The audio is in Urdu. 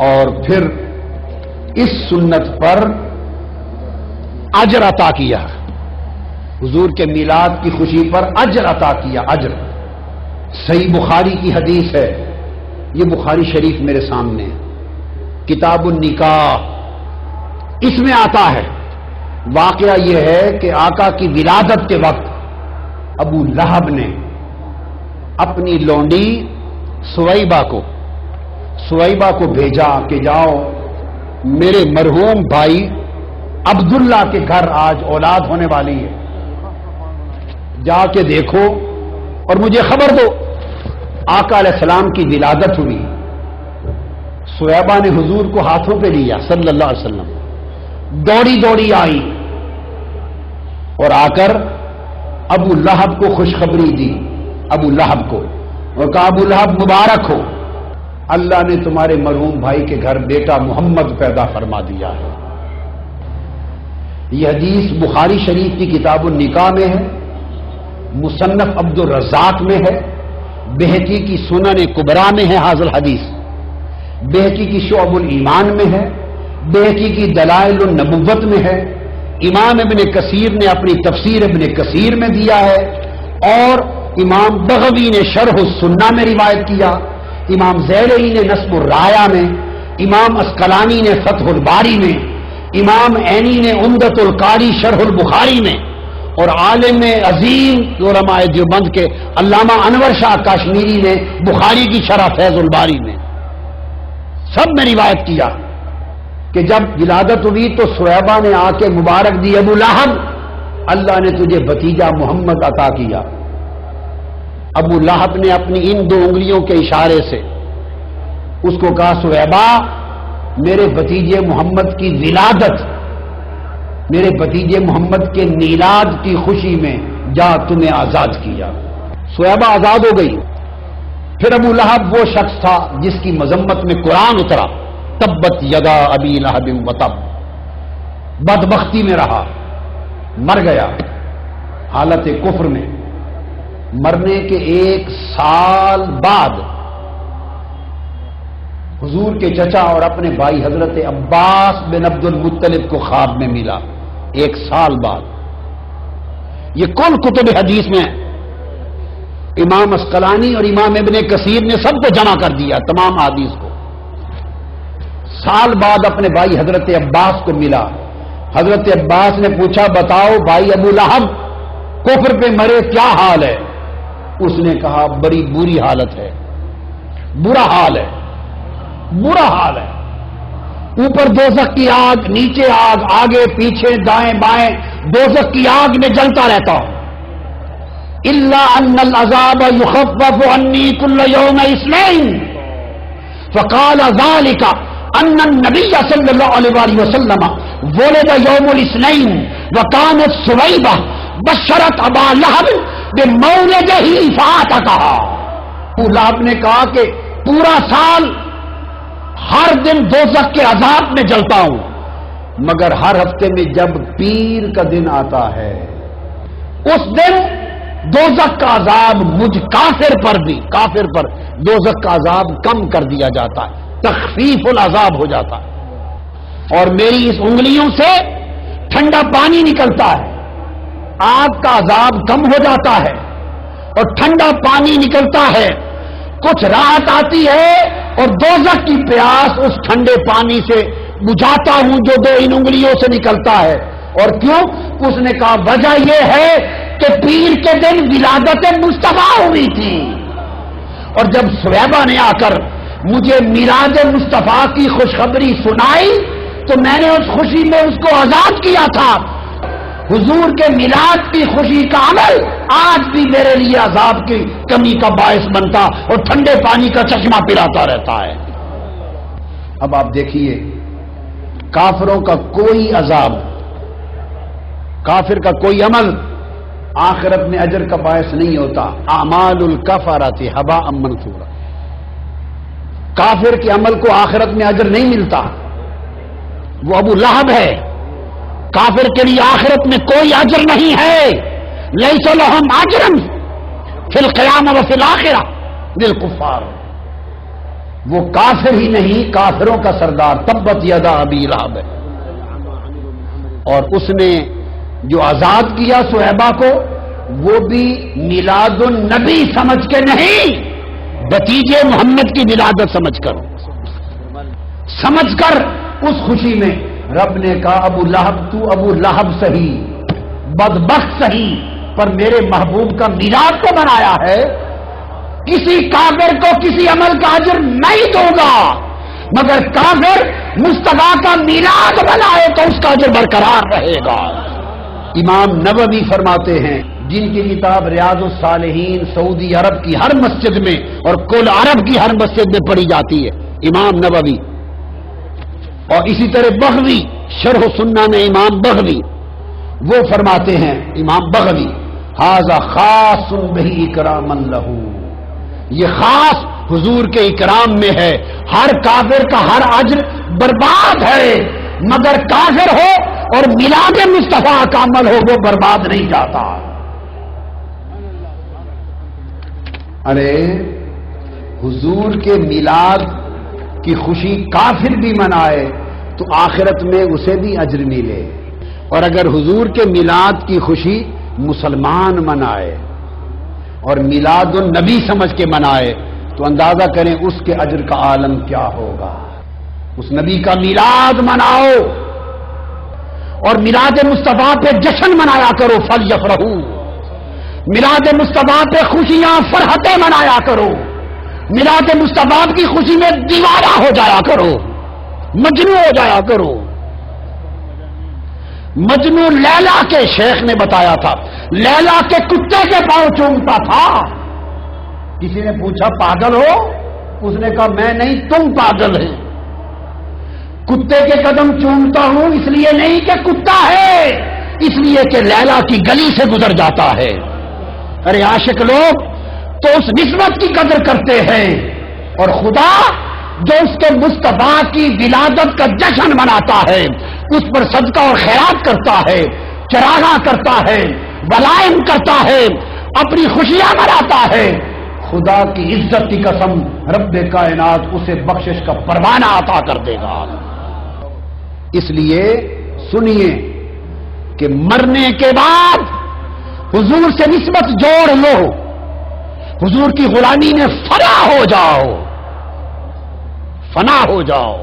اور پھر اس سنت پر اجر عطا کیا، حضور کے میلاد کی خوشی پر اجر عطا کیا، اجر۔ صحیح بخاری کی حدیث ہے، یہ بخاری شریف میرے سامنے ہے، کتاب النکاح، اس میں آتا ہے۔ واقعہ یہ ہے کہ آقا کی ولادت کے وقت ابو لہب نے اپنی لونڈی سویبہ کو بھیجا کہ جاؤ میرے مرحوم بھائی عبداللہ کے گھر آج اولاد ہونے والی ہے، جا کے دیکھو اور مجھے خبر دو۔ آقا علیہ السلام کی ولادت ہوئی، سویبہ نے حضور کو ہاتھوں پہ لیا صلی اللہ علیہ وسلم، دوڑی دوڑی آئی اور آ کر ابو لہب کو خوشخبری دی، ابو لہب کو، اور کہا ابو لہب مبارک ہو، اللہ نے تمہارے مرحوم بھائی کے گھر بیٹا محمد پیدا فرما دیا ہے۔ یہ حدیث بخاری شریف کی کتاب النکاح میں ہے، مصنف عبد الرزاق میں ہے، بہقی کی سنن کبریٰ میں ہے حاضر حدیث، بہقی کی شعب الایمان میں ہے، بہقی کی دلائل النبوت میں ہے، امام ابن کثیر نے اپنی تفسیر ابن کثیر میں دیا ہے، اور امام بغوی نے شرح السنہ میں روایت کیا، امام زیلعی نے نصب الرایہ میں، امام اسقلانی نے فتح الباری میں، امام عینی نے عمدۃ القاری شرح البخاری میں، اور عالم عظیم علماء دیوبند کے علامہ انور شاہ کاشمیری نے بخاری کی شرح فیض الباری میں، سب میں روایت کیا کہ جب ولادت ہوئی تو سویبہ نے آ کے مبارک دی، ابو لہب اللہ نے تجھے بھتیجا محمد عطا کیا۔ ابو لہب نے اپنی ان 2 انگلیوں کے اشارے سے اس کو کہا سویبہ میرے بھتیجے محمد کی ولادت، میرے بھتیجے محمد کے میلاد کی خوشی میں جا تمہیں آزاد کیا۔ سویبہ آزاد ہو گئی۔ پھر ابو لہب وہ شخص تھا جس کی مذمت میں قرآن اترا، تبت یدا ابی لہب وتب، بدبختی میں رہا، مر گیا حالت کفر میں۔ مرنے کے 1 سال بعد حضور کے چچا اور اپنے بھائی حضرت عباس بن عبد المطلب کو خواب میں ملا، 1 سال بعد۔ یہ کل کتب حدیث میں امام اسقلانی اور امام ابن کثیر نے سب کو جمع کر دیا، تمام حدیث کو۔ سال بعد اپنے بھائی حضرت عباس کو ملا، حضرت عباس نے پوچھا بتاؤ بھائی ابو لہب کفر پہ مرے کیا حال ہے؟ اس نے کہا بڑی بری حالت ہے، برا حال ہے، برا حال ہے، اوپر دوزخ کی آگ، نیچے آگ، آگے پیچھے دائیں بائیں دوزخ کی آگ میں جلتا رہتا ہوں۔ الا ان العذاب يخفف عني كل يوم اثنين فقال ذلك ان النبي صلى الله عليه وسلم ولد يوم الاثنين وكانت سويبة بشرت ابا لہب بمولده فاتقها۔ ابو لہب نے کہا کہ پورا سال ہر دن دوزخ کے عذاب میں جلتا ہوں، مگر ہر ہفتے میں جب پیر کا دن آتا ہے اس دن دوزخ کا عذاب مجھ کافر پر بھی، کافر پر دوزخ کا عذاب کم کر دیا جاتا ہے، تخفیف العذاب ہو جاتا ہے، اور میری اس انگلیوں سے ٹھنڈا پانی نکلتا ہے، آگ کا عذاب کم ہو جاتا ہے اور ٹھنڈا پانی نکلتا ہے، کچھ راحت آتی ہے، اور دوزخ کی پیاس اس ٹھنڈے پانی سے بجھاتا ہوں جو 2 ان انگلیوں سے نکلتا ہے۔ اور کیوں؟ اس نے کہا وجہ یہ ہے کہ پیر کے دن ولادت مصطفیٰ ہوئی تھی، اور جب سویبہ نے آ کر مجھے میلاد مصطفیٰ کی خوشخبری سنائی تو میں نے اس خوشی میں اس کو آزاد کیا تھا۔ حضور کے میلاد کی خوشی کا عمل آج بھی میرے لیے عذاب کی کمی کا باعث بنتا اور ٹھنڈے پانی کا چشمہ پلاتا رہتا ہے۔ اب آپ دیکھیے کافروں کا کوئی عذاب، کافر کا کوئی عمل آخرت میں اجر کا باعث نہیں ہوتا۔ اعمال الکفرۃ ھباء منثورا، کافر کے عمل کو آخرت میں اجر نہیں ملتا۔ وہ ابو لہب ہے، کافر کے لیے آخرت میں کوئی اجر نہیں ہے، لیس لہم اجر فی القیامہ وفی الآخرہ للکفار۔ وہ کافر ہی نہیں، کافروں کا سردار، تبت یدا ابی لہب ہے، اور اس نے جو آزاد کیا صہیبہ کو وہ بھی میلاد النبی سمجھ کے نہیں، بھتیجے محمد کی ولادت سمجھ کر اس خوشی میں رب نے کہا ابو لہب تو ابو لہب سہی، بدبخت سہی، پر میرے محبوب کا میلاد تو بنایا ہے، کسی کافر کو کسی عمل کا اجر نہیں دوں گا، مگر کافر مصطفیٰ کا میلاد بنائے تو اس کا اجر برقرار رہے گا۔ امام نووی فرماتے ہیں، جن کی کتاب ریاض الصالحین سعودی عرب کی ہر مسجد میں اور کل عرب کی ہر مسجد میں پڑھی جاتی ہے، امام نووی، اور اسی طرح بغوی شرح سنہ میں امام بغوی، وہ فرماتے ہیں امام بغوی ھذا خاص بہ اکراما لہ، یہ خاص حضور کے اکرام میں ہے، ہر کافر کا ہر اجر برباد ہے، مگر کافر ہو اور میلاد مصطفیٰ کا عمل ہو وہ برباد نہیں جاتا۔ ارے حضور کے میلاد کی خوشی کافر بھی منائے تو آخرت میں اسے بھی اجر ملے، اور اگر حضور کے میلاد کی خوشی مسلمان منائے اور میلاد النبی سمجھ کے منائے تو اندازہ کریں اس کے اجر کا عالم کیا ہوگا۔ اس نبی کا میلاد مناؤ اور میلاد مصطفیٰ پہ جشن منایا کرو، فلیفرحوا، میلاد مصطفیٰ پہ خوشیاں فرحتیں منایا کرو، میلاد مصطفیٰ کی خوشی میں دیوانہ ہو جایا کرو، مجنون ہو جایا کرو۔ مجنو لیلا کے شیخ نے بتایا تھا، لیلا کے کتے کے پاؤں چومتا تھا، کسی نے پوچھا پاگل ہو؟ اس نے کہا میں نہیں تم پاگل ہیں، کتے کے قدم چومتا ہوں اس لیے نہیں کہ کتا ہے، اس لیے کہ لیلا کی گلی سے گزر جاتا ہے۔ ارے عاشق لوگ تو اس نسبت کی قدر کرتے ہیں، اور خدا جو اس کے مصطفیٰ کی ولادت کا جشن مناتا ہے اس پر صدقہ اور خیرات کرتا ہے، چراغاں کرتا ہے، ولائم کرتا ہے، اپنی خوشیاں مناتا ہے، خدا کی عزت کی قسم رب کائنات اسے بخشش کا پروانہ عطا کر دے گا۔ اس لیے سنیے کہ مرنے کے بعد حضور سے نسبت جوڑ لو، حضور کی غلامی میں فنا ہو جاؤ، فنا ہو جاؤ۔